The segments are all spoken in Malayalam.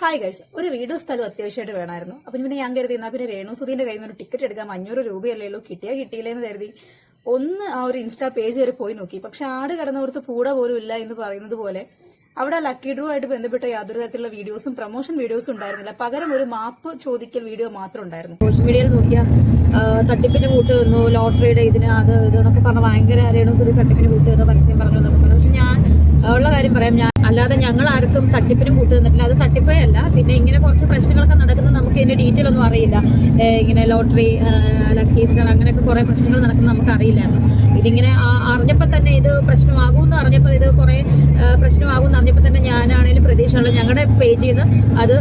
ഹായ് ഗൈസ്, ഒരു വീഡിയോ സ്ഥലം അത്യാവശ്യമായിട്ട് വേണമായിരുന്നു. അപ്പം പിന്നെ ഞാൻ കരുതി എന്നാൽ പിന്നെ രേണുസുധീന്റെ കയ്യിൽ നിന്ന് ഒരു ടിക്കറ്റ് എടുക്കാം, 500 രൂപയല്ലേ ഉള്ളൂ, കിട്ടിയില്ലേന്ന് കരുതി ഒന്ന് ആ ഒരു ഇൻസ്റ്റാ പേജ് വരെ പോയി നോക്കി. പക്ഷെ ആട് കടന്നവർക്ക് പൂട പോലും ഇല്ല എന്ന് പറയുന്നത് പോലെ അവിടെ ലക്കി ഡ്രോ ആയിട്ട് ബന്ധപ്പെട്ട യാതൊരു തരത്തിലുള്ള വീഡിയോസും പ്രൊമോഷൻ വീഡിയോസും ഉണ്ടായിരുന്നില്ല. പകരം ഒരു മാപ്പ് ചോദിക്കൽ വീഡിയോ മാത്രം ഉണ്ടായിരുന്നു. സോഷ്യൽ മീഡിയയിൽ നോക്കിയാൽ തട്ടിപ്പിന് കൂട്ടുവന്നു, ലോട്ടറിയുടെ ഇതിന് അത് ഇതെന്നൊക്കെ പറഞ്ഞ ഭയങ്കര രേണുസുധി തട്ടിപ്പിന് കൂട്ടുവെന്ന് പരസ്യം പറഞ്ഞു എന്നൊക്കെ പറഞ്ഞു. പക്ഷെ ഞാൻ ഉള്ള കാര്യം പറയാം, അല്ലാതെ ഞങ്ങൾ ആർക്കും തട്ടിപ്പിനും കൂട്ടുവന്നിട്ടില്ല. അത് തട്ടിപ്പേ അല്ല. പിന്നെ ഇങ്ങനെ കുറച്ച് പ്രശ്നങ്ങളൊക്കെ നടക്കുന്നത് നമുക്ക് ഇതിന്റെ ഡീറ്റെയിൽ ഒന്നും അറിയില്ല. ഇങ്ങനെ ലോട്ടറി, ലക്കി സ്റ്റാർ അങ്ങനെയൊക്കെ കുറെ പ്രശ്നങ്ങൾ നടക്കുന്നത് നമുക്ക് അറിയില്ലായിരുന്നു. ഇതിങ്ങനെ അറിഞ്ഞപ്പോൾ തന്നെ ഇത് പ്രശ്നമാകുമെന്ന് അറിഞ്ഞപ്പോൾ, ഇത് കുറെ പ്രശ്നമാകുമെന്ന് അറിഞ്ഞപ്പോൾ തന്നെ ഞാനാണേലും പ്രതീക്ഷയുള്ള ഞങ്ങളുടെ പേജിൽ നിന്ന് അത്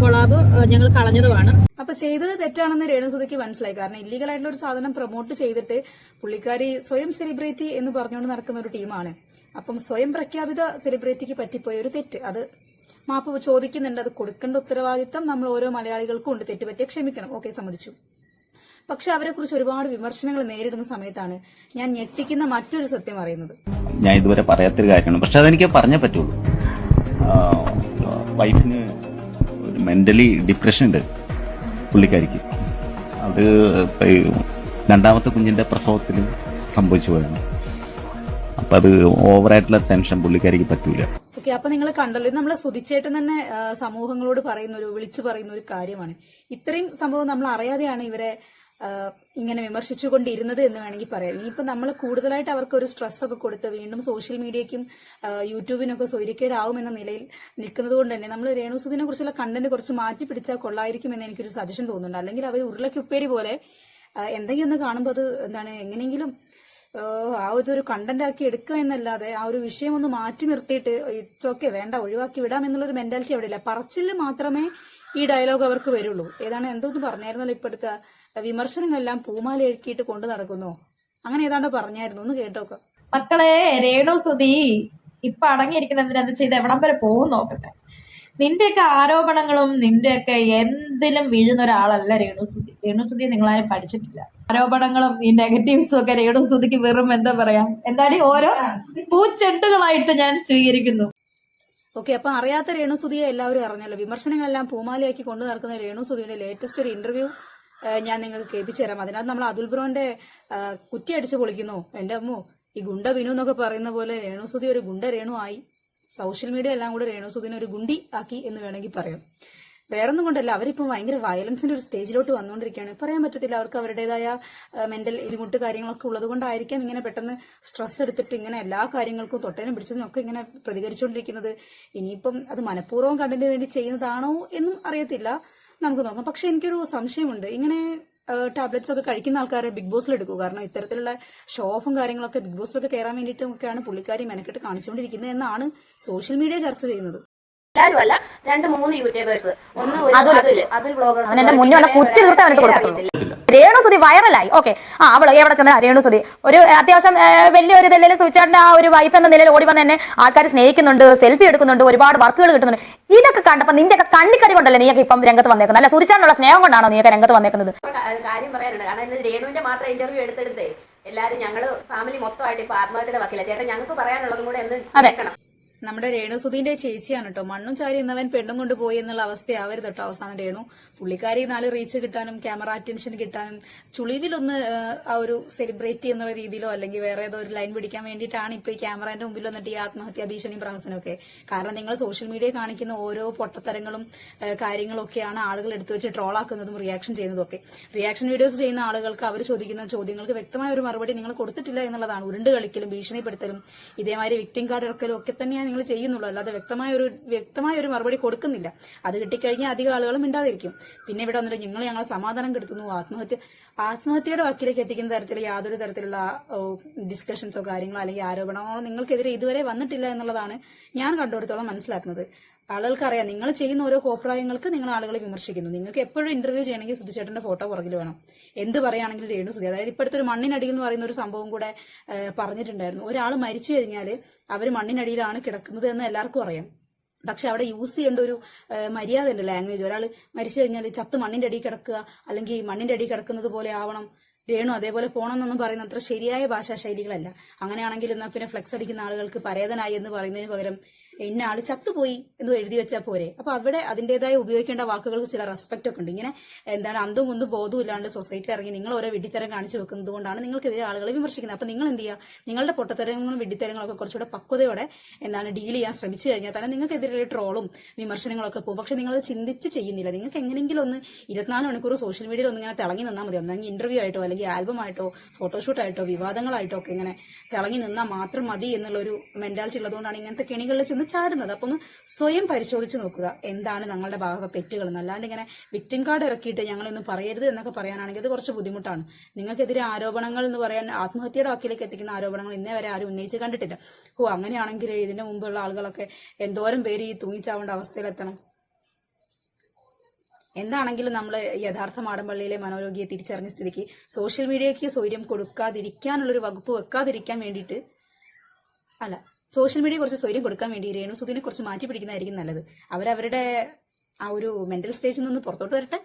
കൊളാബ് ഞങ്ങൾ കളഞ്ഞതുമാണ്. അപ്പൊ ചെയ്തത് തെറ്റാണെന്ന് രേണുസുധിക്ക് മനസ്സിലായി. കാരണം ഇല്ലീഗൽ ആയിട്ടുള്ള ഒരു സാധനം പ്രൊമോട്ട് ചെയ്തിട്ട് പുള്ളിക്കാരി സ്വയം സെലിബ്രിറ്റി എന്ന് പറഞ്ഞുകൊണ്ട് നടക്കുന്ന ഒരു ടീമാണ്. അപ്പം സ്വയം പ്രഖ്യാപിത സെലിബ്രിറ്റിക്ക് പറ്റിപ്പോയ ഒരു തെറ്റ്, അത് മാപ്പ് ചോദിക്കുന്നുണ്ട്. അത് കൊടുക്കേണ്ട ഉത്തരവാദിത്തം നമ്മൾ ഓരോ മലയാളികൾക്കും ഉണ്ട്. തെറ്റ് പറ്റിയ ക്ഷമിക്കണം, ഓക്കെ, സമ്മതിച്ചു. പക്ഷെ അവരെ കുറിച്ച് ഒരുപാട് വിമർശനങ്ങൾ നേരിടുന്ന സമയത്താണ് ഞാൻ ഞെട്ടിക്കുന്ന മറ്റൊരു സത്യം അറിയുന്നത്. ഞാൻ ഇതുവരെ പറയാത്തൊരു കാര്യമാണ്, പക്ഷെ അതെനിക്ക് പറഞ്ഞേ പറ്റുള്ളൂ. വൈഫിന് ഒരു മെന്റലി ഡിപ്രഷൻ ഉണ്ട് പുള്ളിക്കാരിക്ക്. അത് രണ്ടാമത്തെ കുഞ്ഞിന്റെ പ്രസവത്തിൽ സംഭവിച്ചു പോയാണ്. അപ്പൊ അത് ഓവറായിട്ടുള്ള ടെൻഷൻ പുള്ളിക്കാരിക്ക് പറ്റൂല. ഓക്കെ, അപ്പൊ നിങ്ങൾ കണ്ടല്ലോ, ഇത് നമ്മളെ സുധിച്ചേട്ടൻ തന്നെ സമൂഹങ്ങളോട് വിളിച്ചു പറയുന്ന ഒരു കാര്യമാണ്. ഇത്രയും സംഭവം നമ്മൾ അറിയാതെയാണ് ഇവരെ ഇങ്ങനെ വിമർശിച്ചുകൊണ്ടിരുന്നത് എന്ന് വേണമെങ്കിൽ പറയാം. ഇനിയിപ്പോ നമ്മൾ കൂടുതലായിട്ട് അവർക്ക് ഒരു സ്ട്രെസ് ഒക്കെ കൊടുത്ത് വീണ്ടും സോഷ്യൽ മീഡിയയ്ക്കും യൂട്യൂബിനൊക്കെ സ്വൈര്യക്കേടാവുമെന്ന നിലയിൽ നിൽക്കുന്നത് കൊണ്ട് തന്നെ നമ്മൾ രേണുസുധിനെ കുറിച്ചുള്ള കണ്ടന്റ് കുറച്ച് മാറ്റി പിടിച്ചാൽ കൊള്ളായിരിക്കും എന്ന് എനിക്കൊരു സജഷൻ തോന്നുന്നുണ്ട്. അല്ലെങ്കിൽ അവർ ഉരുളക്കുപ്പേരി പോലെ എന്തെങ്കിലും ഒന്ന് കാണുമ്പോൾ അത് എങ്ങനെയെങ്കിലും ആ ഒരു കണ്ടന്റ് ആക്കി എടുക്കുക എന്നല്ലാതെ ആ ഒരു വിഷയം ഒന്ന് മാറ്റി നിർത്തിയിട്ട് ഇറ്റ്സ് ഓക്കെ, വേണ്ട, ഒഴിവാക്കി വിടാം എന്നുള്ളൊരു മെന്റാലിറ്റി അവിടെ ഇല്ല. പറച്ചില് മാത്രമേ ഈ ഡയലോഗ് അവർക്ക് വരുള്ളൂ. എന്തോന്ന് പറഞ്ഞായിരുന്നല്ലോ ഇപ്പോഴത്തെ വിമർശനങ്ങളെല്ലാം പൂമാല എഴുക്കിയിട്ട് കൊണ്ടു നടക്കുന്നു, അങ്ങനെ ഏതാണ്ടോ പറഞ്ഞായിരുന്നു, ഒന്ന് കേട്ടോക്ക. മക്കളെ, രേണുസുധി ഇപ്പൊ അടങ്ങിയിരിക്കുന്നതിനത് ചെയ്ത് എവിടം വരെ പോകും നോക്കട്ടെ. നിന്റെയൊക്കെ ആരോപണങ്ങളും നിന്റെയൊക്കെ എന്തിലും വീഴുന്ന ഒരാളല്ല രേണുസുധി. രേണുസുധി നിങ്ങളാരും പഠിച്ചിട്ടില്ല. ആരോപണങ്ങളും ഈ നെഗറ്റീവ്സും ഒക്കെ രേണുസുധിക്ക് വെറും എന്താ പറയാ, എന്താടി ഓരോ പൂച്ചെണ്ടുകളായിട്ട് ഞാൻ സ്വീകരിക്കുന്നു. ഓക്കെ, അപ്പൊ അറിയാത്ത രേണുസുധിയെ എല്ലാവരും അറിഞ്ഞല്ലോ. വിമർശനങ്ങളെല്ലാം പൂമാലയാക്കി കൊണ്ടു നടക്കുന്ന രേണുസുധിയുടെ ലേറ്റസ്റ്റ് ഒരു ഇന്റർവ്യൂ ഞാൻ നിങ്ങൾക്ക് കേൾപ്പിച്ചു തരാം. അതിനകത്ത് നമ്മൾ അതുൽ ബ്രോന്റെ കുറ്റി അടിച്ചു പൊളിക്കുന്നു. എന്റെ അമ്മോ, ഈ ഗുണ്ട വിനു എന്നൊക്കെ പറയുന്ന പോലെ രേണുസുധി ഒരു ഗുണ്ട രേണു ആയി. സോഷ്യൽ മീഡിയ എല്ലാം കൂടെ രേണുസുധിനെ ഒരു ഗുണ്ടി ആക്കി എന്ന് വേണമെങ്കിൽ പറയാം. വേറൊന്നും കൊണ്ടല്ല, അവരിപ്പം ഭയങ്കര വയലൻസിന്റെ ഒരു സ്റ്റേജിലോട്ട് വന്നുകൊണ്ടിരിക്കുകയാണ്. പറയാൻ പറ്റത്തില്ല, അവർക്ക് അവരുടേതായ മെന്റൽ ബുദ്ധിമുട്ട് കാര്യങ്ങളൊക്കെ ഉള്ളത് കൊണ്ടായിരിക്കാം ഇങ്ങനെ പെട്ടെന്ന് സ്ട്രെസ് എടുത്തിട്ട് ഇങ്ങനെ എല്ലാ കാര്യങ്ങൾക്കും തൊട്ടേനും പിടിച്ചതിനൊക്കെ ഇങ്ങനെ പ്രതികരിച്ചുകൊണ്ടിരിക്കുന്നത്. ഇനിയിപ്പം അത് മനഃപൂർവ്വം കണ്ടന്റിന് വേണ്ടി ചെയ്യുന്നതാണോ എന്നും അറിയത്തില്ല, നമുക്ക് നോക്കാം. പക്ഷെ എനിക്കൊരു സംശയമുണ്ട്, ഇങ്ങനെ ടാബ്ലറ്റ്സ് ഒക്കെ കഴിക്കുന്ന ആൾക്കാരെ ബിഗ് ബോസിൽ എടുക്കൂ. കാരണം ഇത്തരത്തിലുള്ള ഷോ ഓഫും കാര്യങ്ങളൊക്കെ ബിഗ് ബോസിലൊക്കെ കയറാൻ വേണ്ടിയിട്ടൊക്കെയാണ് പുള്ളിക്കാരി മെനക്കെട്ട് കാണിച്ചുകൊണ്ടിരിക്കുന്നത് എന്നാണ് സോഷ്യൽ മീഡിയ ചർച്ച ചെയ്യുന്നത്. എല്ലാരും അല്ല, 2-3 യൂട്യൂബേഴ്സ്, രേണുസുധി വൈറലായി. ഓക്കെ, അവള് എവിടെ ചെന്ന രേണുസുധി ഒരു അത്യാവശ്യം വലിയൊരു നിലയിൽ സുചേട്ടന്റെ ആ ഒരു വൈഫ് എന്ന നിലയിൽ ഓടി വന്ന് തന്നെ ആൾക്കാർ സ്നേഹിക്കുന്നുണ്ട്, സെൽഫി എടുക്കുന്നുണ്ട്, ഒരുപാട് വർക്കുകൾ കിട്ടുന്നുണ്ട്. ഇതൊക്കെ കണ്ടപ്പോ നിന്റെയൊക്കെ കണ്ണിക്കടി കൊണ്ടല്ലേ നീയൊക്കെ ഇപ്പം രംഗത്ത് വന്നേക്കുന്നത്? അല്ല, സുചേട്ടനുള്ള സ്നേഹം കൊണ്ടാണോ നീയൊക്കെ രംഗത്ത് വന്നേക്കുന്നത്? കാര്യം പറയാനുണ്ട്. കാരണം രേണുവിന്റെ മാത്രം ഇന്റർവ്യൂ എടുത്തെടുത്തേ എല്ലാരും ഞങ്ങള് ഫാമിലി മൊത്തമായിട്ട് ഇപ്പൊ ആത്മഹത്യയുടെ വക്കില്ല. ചേട്ടാ, ഞങ്ങൾക്ക് പറയാനുള്ളതും കൂടെ എന്ന് കേൾക്കണം. നമ്മുടെ രേണുസുധീന്റെ ചേച്ചിയാണ് കേട്ടോ. മണ്ണും ചാരി എന്നവൻ പെണ്ണും കൊണ്ടുപോയി എന്നുള്ള അവസ്ഥയാവരുത് കേട്ടോ അവസാനം രേണു. പുള്ളിക്കാരി 4 റീച്ച് കിട്ടാനും ക്യാമറ അറ്റൻഷൻ കിട്ടാനും ചുളിവിലൊന്ന് ആ ഒരു സെലിബ്രിറ്റി എന്നുള്ള രീതിയിലോ അല്ലെങ്കിൽ വേറെ ഏതോ ഒരു ലൈൻ പിടിക്കാൻ വേണ്ടിയിട്ടാണ് ഇപ്പൊ ഈ ക്യാമറയുടെ മുമ്പിൽ വന്നിട്ട് ഈ ആത്മഹത്യാ ഭീഷണിയും പ്രഹസനവും ഒക്കെ. കാരണം നിങ്ങൾ സോഷ്യൽ മീഡിയ കാണിക്കുന്ന ഓരോ പൊട്ടത്തരങ്ങളും കാര്യങ്ങളും ഒക്കെയാണ് ആളുകൾ എടുത്തു വെച്ച് ട്രോളാക്കുന്നതും റിയാക്ഷൻ ചെയ്യുന്നതും ഒക്കെ. റിയാക്ഷൻ വീഡിയോസ് ചെയ്യുന്ന ആളുകൾക്ക് അവർ ചോദിക്കുന്ന ചോദ്യങ്ങൾക്ക് വ്യക്തമായ ഒരു മറുപടി നിങ്ങൾ കൊടുത്തിട്ടില്ല എന്നുള്ളതാണ്. ഉരുണ്ട് കളിക്കലും ഭീഷണിപ്പെടുത്തലും ഇതേമാതിരി വിക്ടിം കാർഡ് ഇറക്കലും ഒക്കെ തന്നെയാണ് നിങ്ങൾ ചെയ്യുന്നുള്ളൂ. അല്ലാതെ വ്യക്തമായ ഒരു മറുപടി കൊടുക്കുന്നില്ല. അത് കിട്ടിക്കഴിഞ്ഞാൽ അധികം ആളുകളും മിണ്ടാതിരിക്കും. പിന്നെ ഇവിടെ വന്നിട്ട് ഞങ്ങളെ സമാധാനം കെടുത്തുന്നു, ആത്മഹത്യയുടെ വക്കിലേക്ക് എത്തിക്കുന്ന തരത്തിൽ യാതൊരു തരത്തിലുള്ള ഡിസ്കഷൻസോ കാര്യങ്ങളോ അല്ലെങ്കിൽ ആരോപണമോ നിങ്ങൾക്കെതിരെ ഇതുവരെ വന്നിട്ടില്ല എന്നുള്ളതാണ് ഞാൻ കണ്ടുകൊടുത്തോളം മനസ്സിലാക്കുന്നത്. ആളുകൾക്കറിയാം നിങ്ങൾ ചെയ്യുന്ന ഓരോ കോപ്രായങ്ങൾക്ക് നിങ്ങൾ ആളുകളെ വിമർശിക്കുന്നു. നിങ്ങൾക്ക് എപ്പോഴും ഇന്റർവ്യൂ ചെയ്യണമെങ്കിൽ സുധിച്ചേട്ടന്റെ ഫോട്ടോ പുറകിൽ വേണം. എന്ത് പറയുകയാണെങ്കിലും രേണുസുധി, അതായത് ഇപ്പോഴത്തെ ഒരു മണ്ണിനടിയിൽ എന്ന് പറയുന്ന ഒരു സംഭവം കൂടെ പറഞ്ഞിട്ടുണ്ടായിരുന്നു. ഒരാൾ മരിച്ചു കഴിഞ്ഞാൽ അവർ മണ്ണിനടിയിലാണ് കിടക്കുന്നത് എന്ന് എല്ലാവർക്കും അറിയാം. പക്ഷെ അവിടെ യൂസ് ചെയ്യേണ്ട ഒരു മര്യാദ ഉണ്ട്, ലാംഗ്വേജ്. ഒരാൾ മരിച്ചു കഴിഞ്ഞാൽ ചത്ത് മണ്ണിന്റെ അടിയിൽ കിടക്കുക അല്ലെങ്കിൽ മണ്ണിന്റെ അടിയിൽ കിടക്കുന്നത് പോലെ ആവണം, രേണു അതേപോലെ പോകണമെന്നൊന്നും പറയുന്ന അത്ര ശരിയായ ഭാഷാ ശൈലികളല്ല. അങ്ങനെയാണെങ്കിൽ എന്നാൽ പിന്നെ ഫ്ലെക്സ് അടിക്കുന്ന ആളുകൾക്ക് പരേതനായി എന്ന് പറയുന്നതിന് പകരം ഇന്ന ആള് ചത്തുപോയി എന്ന് എഴുതി വെച്ചാൽ പോരെ. അപ്പൊ അവിടെ അതിന്റേതായ ഉപയോഗിക്കേണ്ട വാക്കുകൾക്ക് ചില റെസ്പെക്ട് ഒക്കെ ഉണ്ട്. ഇങ്ങനെ എന്താണ് അന്തും ഒന്നും ബോധവും ഇല്ലാണ്ട് സൊസൈറ്റിയിൽ ഇറങ്ങി നിങ്ങൾ ഓരോ വിഡ്ഢിത്തരം കാണിച്ചു വെക്കുന്നത് കൊണ്ടാണ് നിങ്ങൾക്കെതിരെ ആളുകളെ വിമർശിക്കുന്നത്. അപ്പൊ നിങ്ങൾ എന്ത് ചെയ്യുക, നിങ്ങളുടെ പൊട്ടത്തരങ്ങളും വിഡ്ഢിത്തരങ്ങളൊക്കെ കുറച്ചുകൂടെ പക്വതയോടെ എന്താണ് ഡീൽ ചെയ്യാൻ ശ്രമിച്ചു കഴിഞ്ഞാൽ തന്നെ നിങ്ങൾക്കെതിരെ ട്രോളും വിമർശനങ്ങളൊക്കെ പോകും. പക്ഷെ നിങ്ങളത് ചിന്തിച്ച് ചെയ്യുന്നില്ല. നിങ്ങൾക്ക് എങ്ങനെയെങ്കിലും ഒന്ന് 24 മണിക്കൂർ സോഷ്യൽ മീഡിയയിൽ ഒന്ന് ഇങ്ങനെ തിളങ്ങി നിന്നാൽ മതി. ഒന്നെങ്കിൽ ഇന്റർവ്യൂ ആയിട്ടോ അല്ലെങ്കിൽ ആൽബം ആയിട്ടോ ഫോട്ടോഷൂട്ടായിട്ടോ വിവാദങ്ങളായിട്ടോ ഒക്കെ ഇങ്ങനെ തിളങ്ങി നിന്നാൽ മാത്രം മതി എന്നുള്ളൊരു മെന്റാലിറ്റി ഉള്ളതുകൊണ്ടാണ് ഇങ്ങനത്തെ കെണികളിൽ ചെന്ന് ചാടുന്നത്. അപ്പൊ ഒന്ന് സ്വയം പരിശോധിച്ച് നോക്കുക എന്താണ് ഞങ്ങളുടെ ഭാഗത്തെ തെറ്റുകൾ. അല്ലാണ്ട് ഇങ്ങനെ വിക്ടിം കാർഡ് ഇറക്കിയിട്ട് ഞങ്ങളൊന്നും പറയരുത് എന്നൊക്കെ പറയാനാണെങ്കിൽ അത് കുറച്ച് ബുദ്ധിമുട്ടാണ്. നിങ്ങൾക്കെതിരെ ആരോപണങ്ങൾ എന്ന് പറയാൻ ആത്മഹത്യയുടെ വാക്കിലേക്ക് എത്തിക്കുന്ന ആരോപണങ്ങൾ ഇന്നേ വരെ ആരും ഉന്നയിച്ച് കണ്ടിട്ടില്ല. അങ്ങനെയാണെങ്കിൽ ഇതിന്റെ മുമ്പുള്ള ആളുകളൊക്കെ എന്തോരം പേര് ഈ തൂങ്ങിച്ചാവേണ്ട അവസ്ഥയിലെത്തണം. എന്താണെങ്കിലും നമ്മൾ യഥാർത്ഥ മാടമ്പള്ളിയിലെ മനോരോഗിയെ തിരിച്ചറിഞ്ഞ സ്ഥിതിക്ക് സോഷ്യൽ മീഡിയയ്ക്ക് സ്വൈര്യം കൊടുക്കാതിരിക്കാനുള്ളൊരു വകുപ്പ് വെക്കാതിരിക്കാൻ വേണ്ടിയിട്ട് സോഷ്യൽ മീഡിയ കുറച്ച് സ്വൈര്യം കൊടുക്കാൻ വേണ്ടി രേണു സുധീനെ കുറച്ച് മാറ്റി പിടിക്കുന്നതായിരിക്കും നല്ലത്. അവരവരുടെ ആ ഒരു മെന്റൽ സ്റ്റേജിൽ നിന്ന് പുറത്തോട്ട് വരട്ടെ.